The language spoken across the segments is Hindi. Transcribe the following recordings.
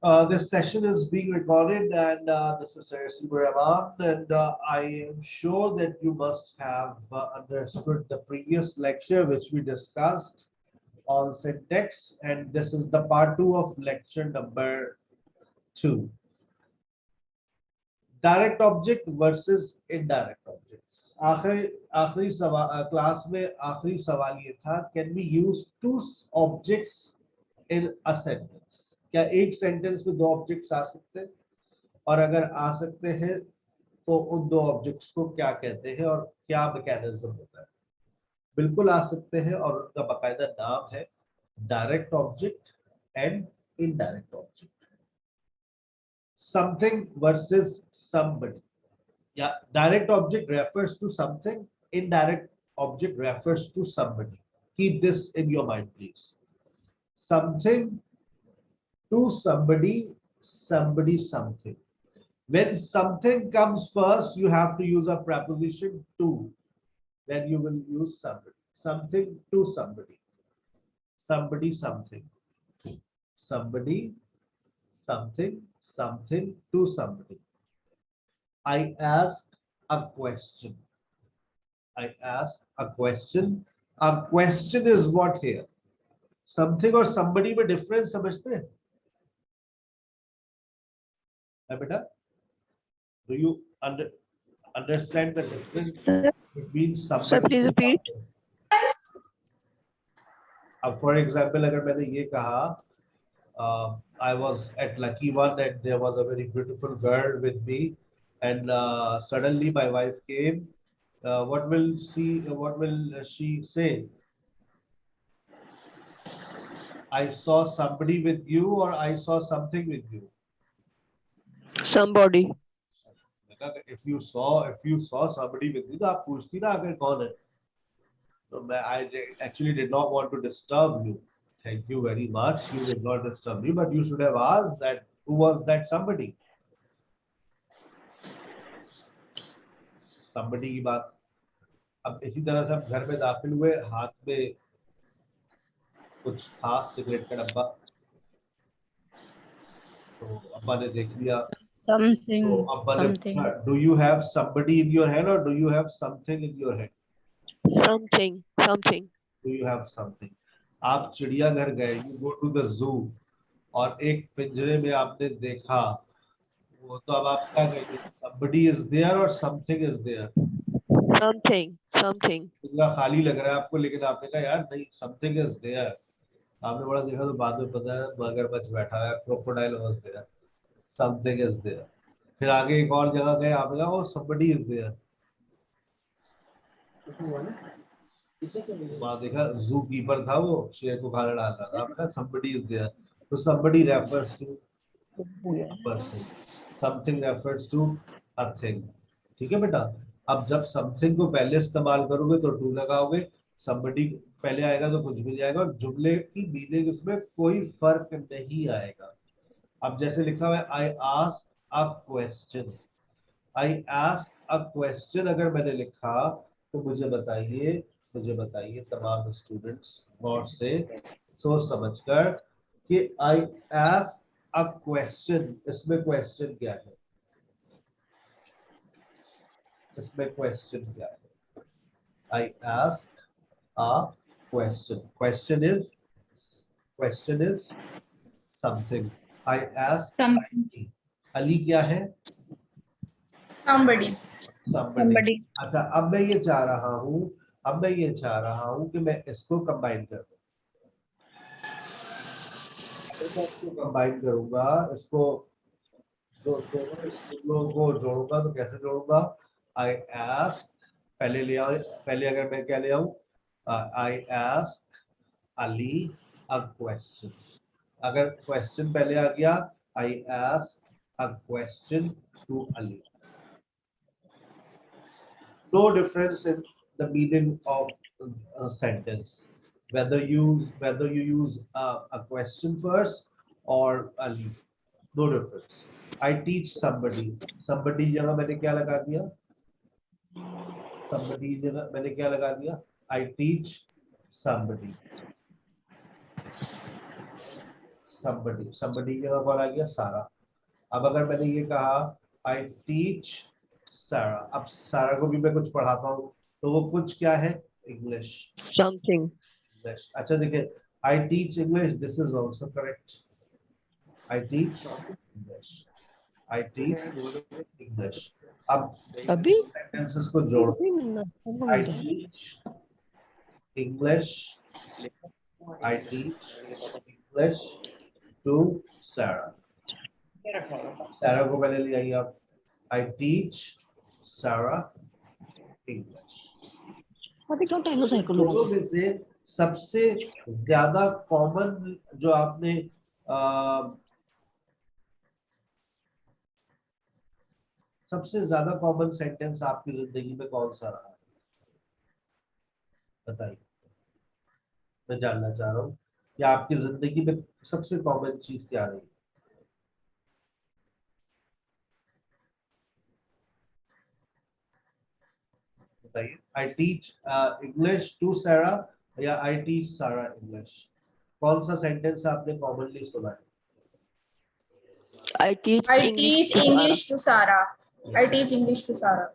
This session is being recorded, and this is Sarasi Rahman, and I am sure that you must have understood the previous lecture which we discussed on syntax, and this is the part 2 of lecture number 2. Direct object versus indirect objects. आखिरी क्लास में आखिरी सवाल ये था, can we use two objects in a sentence? क्या एक सेंटेंस में दो ऑब्जेक्ट्स आ सकते हैं, और अगर आ सकते हैं तो उन दो ऑब्जेक्ट्स को क्या कहते हैं और क्या मैकेनिज्म होता है? बिल्कुल आ सकते हैं, और उनका बाकायदा नाम है direct object and indirect object. Something versus somebody. Yeah, direct object refers to something, indirect object refers to somebody. Keep this in your mind, please. Something to somebody, somebody something. When something comes first, you have to use a preposition to. Then you will use somebody. Something to somebody. Somebody something. Somebody something, something to somebody. I asked a question. I asked a question. A question is what here? Something or somebody में difference समझते हैं? बेटा, do you understand the difference between somebody? Sir, please repeat. अब for example, अगर मैंने ये कहा, I was at Lucky One and there was a very beautiful girl with me, and suddenly my wife came. What will she say? I saw somebody with you, or I saw something with you? Somebody. If you saw somebody with you, तो आप पूछती ना आखिर कौन है? So I actually did not want to disturb you. Thank you very much. You did not disturb me, but you should have asked that who was that somebody. Somebody की बात. अब इसी तरह से हम घर में दाखिल हुए, हाथ में कुछ था, सिगरेट का डब्बा, तो अब्बा ने देख लिया. Something. तो अब्बा ने पूछा, do you have somebody in your hand or do you have something in your hand? Something. Do you have something? आप चिड़ियाघर गए, you go to the zoo, और एक पिंजरे में आपने देखा, वो तो अब आप क्या कहेंगे? Somebody is there or something is there? Something. पिंजरा खाली लग रहा है आपको, लेकिन आपने कहा यार नहीं, something is there. आपने बड़ा देखा तो बाद में पता है मगरमच्छ बैठा है, crocodile was there. Something is there. फिर आगे एक और जगह गए, आपने कहा oh somebody is there. वहाँ देखा जू कीपर था, वो शेर को खाना डाल रहा था, आपने कहा somebody is there. तो somebody refers to a person. Something refers to a thing. ठीक है बेटा. अब जब something को पहले इस्तेमाल करोगे तो to लगाओगे, somebody पहले आएगा तो कुछ भी जाएगा, और जुमले की मीनिंग इसमें कोई फर्क नहीं आएगा. अब जैसे लिखा हुआ है I asked a question. I asked a question अगर मैंने लिखा तो मुझे बताइए तमाम स्टूडेंट्स गौर से सोच समझकर कि I asked a question, इसमें क्वेश्चन क्या है? इसमें क्वेश्चन क्या है? I asked a question. Question is something. I asked Ali. Ali क्या है? Somebody. अच्छा, अब मैं ये चाह रहा हूँ कि मैं इसको कंबाइन कर दूं. मैं इसको कंबाइन करूंगा, इसको दोनों को जोड़ूंगा, तो कैसे जोड़ूंगा? I asked, पहले अगर मैं क्या ले आऊं, I asked Ali a question. अगर क्वेश्चन पहले आ गया, I asked a question to Ali. No difference in the meaning of a sentence, whether you use a question first or a lead. No difference. I teach somebody. Somebody जगह मैंने क्या लगा दिया? Somebody जगह मैंने क्या लगा दिया? I teach somebody. somebody, somebody की जगह कौन आ गया? सारा। अब अगर मैंने ये कहा I teach सारा, अब सारा को भी मैं कुछ पढ़ाता हूँ, तो वो कुछ क्या है? इंग्लिश। something, English. अच्छा देखिए, I teach English, this is also correct. I teach English. I teach English. अब अभी sentences को जोड़, अभी मिलना I teach English, I teach English to Sarah. Sarah को पहले ले आइए आप, I teach Sarah English. अभी क्यों टाइम हो साइकिल दोनों में से सबसे ज्यादा कॉमन जो आपने सबसे ज्यादा कॉमन सेंटेंस आपकी जिंदगी में कौन सा रहा है? बताइए, मैं जानना चाह रहा हूँ कि आपकी जिंदगी में सबसे कॉमन चीज क्या रही? बताइए। आई टीच इंग्लिश टू सारा या आई टीच सारा इंग्लिश, कौन सा सेंटेंस आपने कॉमनली सुना है? I teach I English teach to Sarah. English to Sarah. I teach English to Sarah.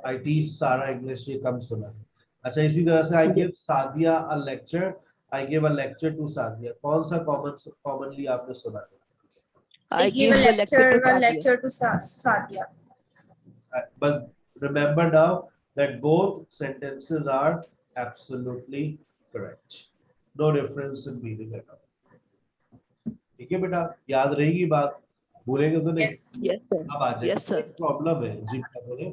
I teach सारा इंग्लिश, ये कम सुना है। अच्छा, इसी तरह से I give Sadia a lecture, I give a lecture to Sadia, कौन सा कॉमनली आपने सुना है? I Give give a a lecture to Sadia. lecture to Sadia. But remember now that both sentences are absolutely correct. No difference in meaning at all. ठीक है बेटा, याद रहेगी बात, भूलेंगे तो नहीं। Yes. Yes, sir. अब आ जाए, Yes, sir. प्रॉब्लम है जी बोले।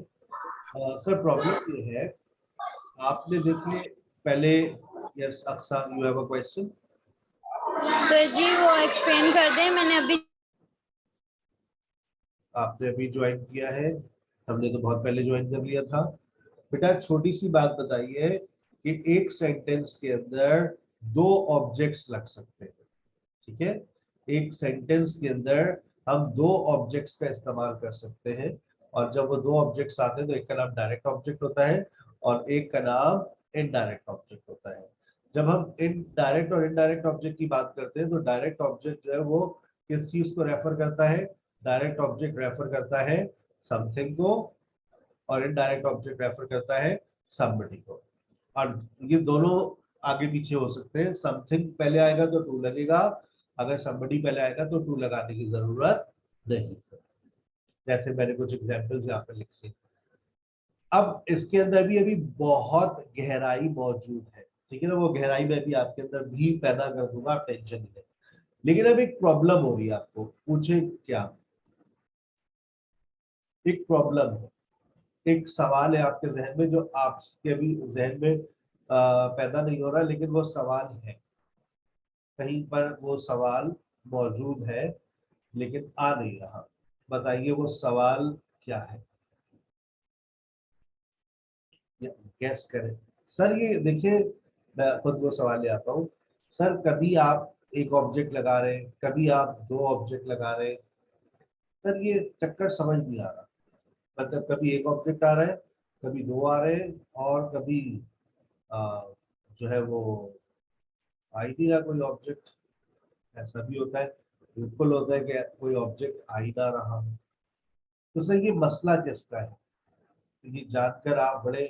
सर प्रॉब्लम ये है, आपने देखिए पहले, yes Aqsa, you have a question. Sir जी वो एक्सप्लेन कर दें, मैंने अभी आपने अभी ज्वाइन किया है, हमने तो बहुत पहले ज्वाइन कर लिया था। बेटा छोटी सी बात बताइए कि एक सेंटेंस के अंदर दो ऑब्जेक्ट्स लग सकते हैं, ठीक है? एक सेंटेंस के अंदर हम दो ऑब्जेक्ट्स का इस्तेमाल कर सकते हैं, और जब वो दो ऑब्जेक्ट्स आते हैं तो एक का नाम डायरेक्ट ऑब्जेक्ट होता है और एक का नाम इनडायरेक्ट ऑब्जेक्ट होता है। जब हम इनडायरेक्ट और इनडायरेक्ट ऑब्जेक्ट की बात करते हैं तो डायरेक्ट ऑब्जेक्ट जो है वो किस चीज को रेफर करता है? डायरेक्ट ऑब्जेक्ट रेफर करता है समथिंग को, और इनडायरेक्ट ऑब्जेक्ट रेफर करता है समबडी को। और ये दोनों आगे पीछे हो सकते हैं, समथिंग पहले आएगा तो टू लगेगा, अगर somebody पहले आएगा तो टू लगाने की जरूरत नहीं। जैसे मैंने कुछ एग्जांपल्स यहाँ पे लिखे। अब इसके अंदर भी अभी बहुत गहराई मौजूद है, ठीक है ना? वो गहराई में भी आपके अंदर भी पैदा कर दूंगा, आप टेंशन नहीं लें। लेकिन अब एक प्रॉब्लम हो रही है, आपको पूछे क्या? एक प्रॉब्लम है, एक सवाल है आपके जहन में, जो आपके भी जहन में पैदा नहीं हो रहा, लेकिन वो सवाल है, कहीं पर वो सवाल मौजूद है लेकिन आ नहीं रहा। बताइए वो सवाल क्या है? गैस करें। सर ये देखिए, मैं खुद वो सवाल ले आता हूँ। सर कभी आप एक ऑब्जेक्ट लगा रहे हैं, कभी आप दो ऑब्जेक्ट लगा रहे हैं, सर ये चक्कर समझ नहीं आ रहा। मतलब कभी एक ऑब्जेक्ट आ रहा है, कभी दो आ रहे हैं, और कभी आ, जो है वो आ ही नहीं रहा कोई ऑब्जेक्ट। ऐसा भी होता है, बिल्कुल होता है कि कोई ऑब्जेक्ट आ ही ना रहा हो। तो सर ये मसला किसका है? तो ये जानकर आप बड़े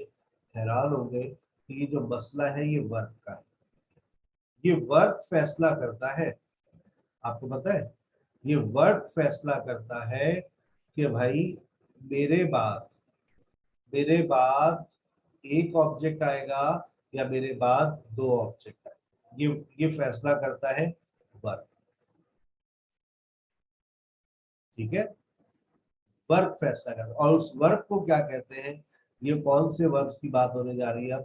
हैरान होंगे कि ये जो मसला है ये वर्क का है। ये वर्क फैसला करता है, आपको पता है, ये वर्क फैसला करता है कि भाई मेरे बाद मेरे बाद एक ऑब्जेक्ट आएगा या मेरे बाद दो ऑब्जेक्ट आएगा। ये फैसला करता है वर्क, ठीक है? वर्क फैसला करता है, और उस वर्क को क्या कहते हैं? ये कौन से वर्ब्स की बात होने जा रही है?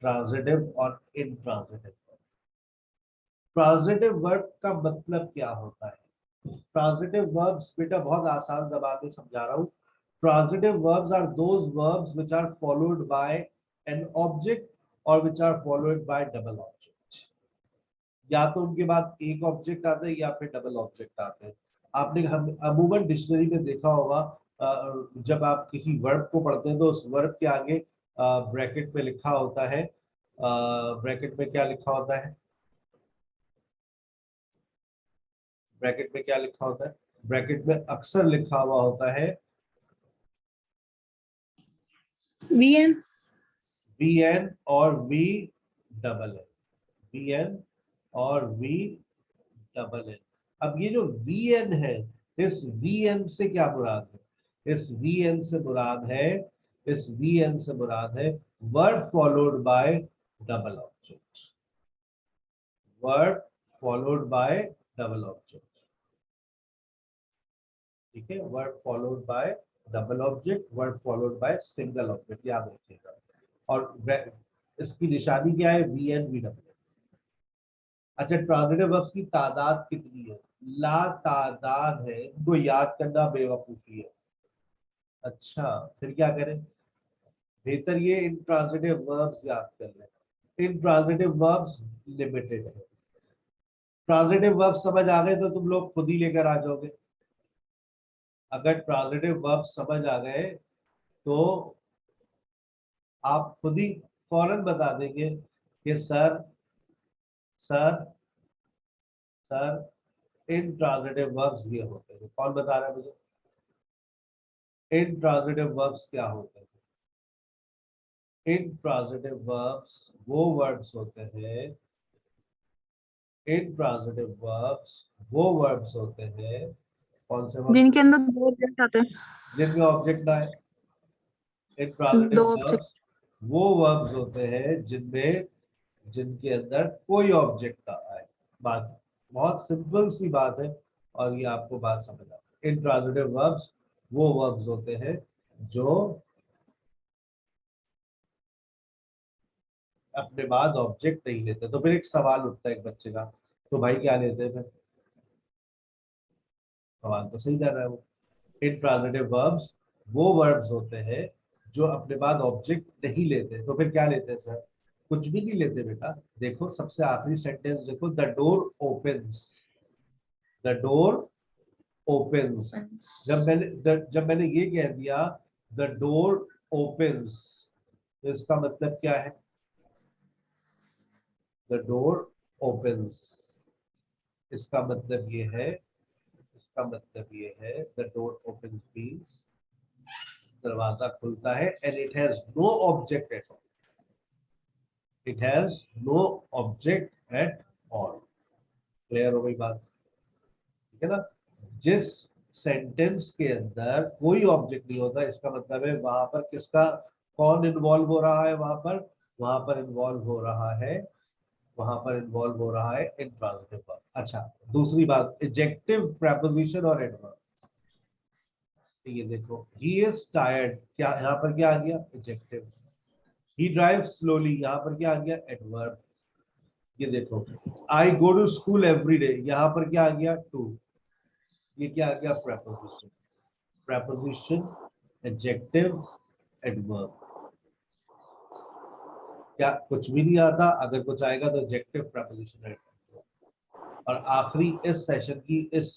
ट्रांजिटिव और इनट्रांजिटिव। ट्रांजिटिव वर्ब का मतलब क्या होता है? ट्रांजिटिव वर्ब्स बेटा बहुत आसान जबान में समझा रहा हूँ। Transitive verbs are those verbs which are followed by an object और which are followed by double object. या तो उनके बाद एक ऑब्जेक्ट आता है या फिर डबल ऑब्जेक्ट आते हैं। आपने हम अमूमन डिक्शनरी में देखा होगा, जब आप किसी वर्ब को पढ़ते हैं तो उस वर्ब के आगे ब्रैकेट में लिखा होता है, ब्रैकेट में क्या लिखा होता है? ब्रैकेट में क्या लिखा होता है? ब्रैकेट में अक्सर लिखा हुआ होता है VN. VN और VNN, VN और VNN। अब ये जो VN है, इस VN से क्या मुराद है? इस VN से मुराद है, इस VN से मुराद है verb followed by double object, verb followed by double object. ठीक है, verb followed by double object, verb followed by single object, याद रखिएगा। और इसकी निशानी क्या है? VN VNN। अच्छा, ट्रांजिटिव वर्ब्स की तादाद कितनी है? ला तादाद है, इनको याद करना बेवकूफी है। अच्छा, फिर क्या करें? बेहतर ये इंट्रांजिटिव वर्ब्स याद कर लें। इंट्रांजिटिव वर्ब्स लिमिटेड है। ट्रांजिटिव वर्ब्स समझ आ गए तो तुम लोग खुद ही लेकर आ जाओगे। अगर ट्रांजिटिव वर्ब्स समझ आ गए तो आप खुद ही फौरन बता देंगे कि sir sir sir intransitive verbs ये होते हैं। कौन बता रहा है मुझे? इंट्रांजिटिव वर्ब्स क्या होते हैं? इंट्रांजिटिव वर्ब्स वो वर्ब्स होते हैं, इंट्रांजिटिव वर्ब्स वो वर्ब्स होते हैं, कौन से वर्ब्स? जिनके अंदर दो ऑब्जेक्ट आते हैं, जिनमें ऑब्जेक्ट ना है। इंट्रांजिटिव दो वर्ब्स ऑब्जेक्ट। वो वर्ब्स होते हैं जिनमें जिनके अंदर कोई ऑब्जेक्ट ना आए। बात बहुत सिंपल सी बात है और ये आपको बात समझ आ है। इंट्रांजिटिव वर्ब्स वो वर्ब्स होते हैं जो अपने बाद ऑब्जेक्ट नहीं लेते। तो फिर एक सवाल उठता है एक बच्चे का, तो भाई क्या लेते हैं फिर? सवाल तो सही कर रहा है वो। इंट्रांजिटिव वर्ब्स वो वर्ब्स होते हैं जो अपने बाद ऑब्जेक्ट नहीं लेते। तो फिर क्या लेते हैं सर? कुछ भी नहीं लेते बेटा। देखो सबसे आखिरी सेंटेंस देखो, the door opens, the door opens. जब मैंने ये कह दिया द डोर ओपन्स, तो इसका मतलब क्या है? द डोर ओपन्स, इसका मतलब ये है, इसका मतलब ये है द डोर ओपन्स मींस दरवाजा खुलता है and it has no object at all, it has no object at all. Clear हो गई बात? ठीक है ना? जिस सेंटेंस के अंदर कोई ऑब्जेक्ट नहीं होता, इसका मतलब है वहां पर किसका, कौन इन्वॉल्व हो रहा है? वहां पर इन्वॉल्व हो रहा है, वहां पर इन्वॉल्व हो रहा है इंट्रांजिटिव वर्ब। अच्छा, दूसरी बात, एडजेक्टिव, प्रीपोजिशन और एडवर्ब। ये देखो, ही इज टायर्ड, क्या यहाँ पर क्या आ गया? एडजेक्टिव। ही ड्राइव्स स्लोली, यहाँ पर क्या आ गया? एडवर्ब। ये देखो, I go to school every day, यहाँ पर क्या आ गया? टू। ये क्या आ गया? प्रीपोजिशन। Preposition, adjective, adverb. क्या कुछ भी नहीं आता? अगर कुछ आएगा तो एडजेक्टिव, प्रीपोजिशन, एडवर्ब। और आखिरी इस सेशन की, इस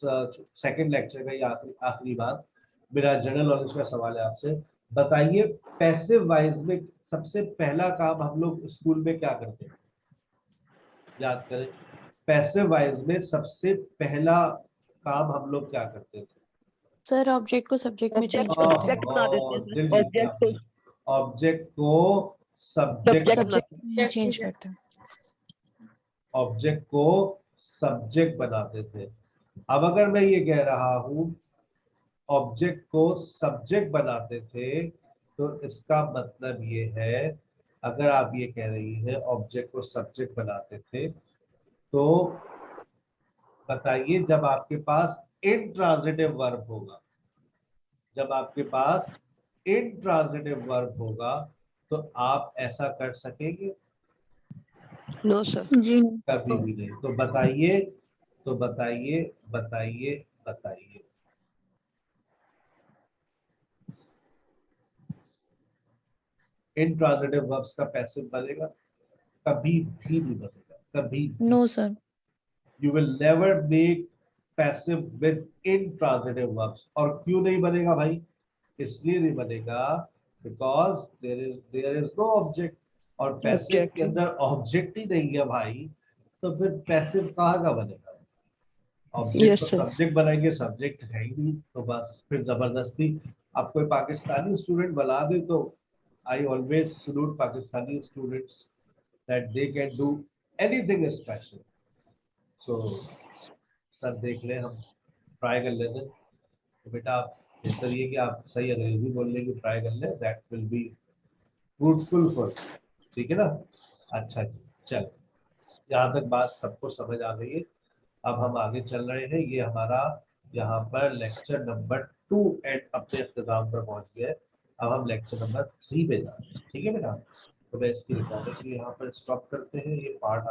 सेकंड लेक्चर का ये आखिरी बात, मेरा जनरल नॉलेज का सवाल है आपसे। बताइए, पैसिव वाइज में सबसे पहला काम हम लोग स्कूल में क्या करते हैं? याद करें, पैसिव वाइज में सबसे पहला काम हम लोग क्या करते थे? सर ऑब्जेक्ट को सब्जेक्ट में चेंज हाँ, करते हैं। दिल जीत गया आपने। ऑब्जेक्ट को सब्जेक्ट, सब्जेक्ट में चेंज करते हैं। ऑब्जेक्ट को सब्जेक्ट बनाते थे। अब अगर मैं ये कह रहा हूं ऑब्जेक्ट को सब्जेक्ट बनाते थे, तो इसका मतलब ये है, अगर आप ये कह रही है ऑब्जेक्ट को सब्जेक्ट बनाते थे, तो बताइए जब आपके पास इंट्रांजिटिव वर्ब होगा, जब आपके पास इंट्रांजिटिव वर्ब होगा तो आप ऐसा कर सकेंगे? No sir. जी कभी भी नहीं। तो बताइए, तो बताइए बताइए बताइए, इंट्रांजिटिव वर्ब्स का पैसिव बनेगा? कभी भी नहीं बनेगा, कभी भी। No sir. You will never make passive with intransitive verbs। और क्यों नहीं बनेगा भाई? इसलिए नहीं बनेगा because there is no object, और पैसिव के अंदर ऑब्जेक्ट ही नहीं है भाई, तो फिर पैसिव कहाँ का बनेगा? ऑब्जेक्ट Yes, तो sir. सब्जेक्ट बनाएंगे, सब्जेक्ट है ही नहीं, तो बस फिर जबरदस्ती आप कोई पाकिस्तानी स्टूडेंट बना दे तो I always salute Pakistani students that they can do anything special. So sir देख लें, हम ट्राई कर लेते हैं। तो बेटा आप बेहतर ये कि आप सही अंग्रेजी बोलने की ट्राई कर लें, that will be fruitful for, ठीक है ना। अच्छा जी, चल यहाँ तक बात सबको समझ आ गई है। अब हम आगे चल रहे हैं, ये हमारा यहाँ पर लेक्चर नंबर 2 एट अपने इख्तिताम पर पहुंच गया है। अब हम लेक्चर नंबर 3 पे जा रहे हैं, ठीक है बेटा। तो मैं इसकी रिकॉर्डिंग यहाँ पर स्टॉप करते हैं, ये पार्ट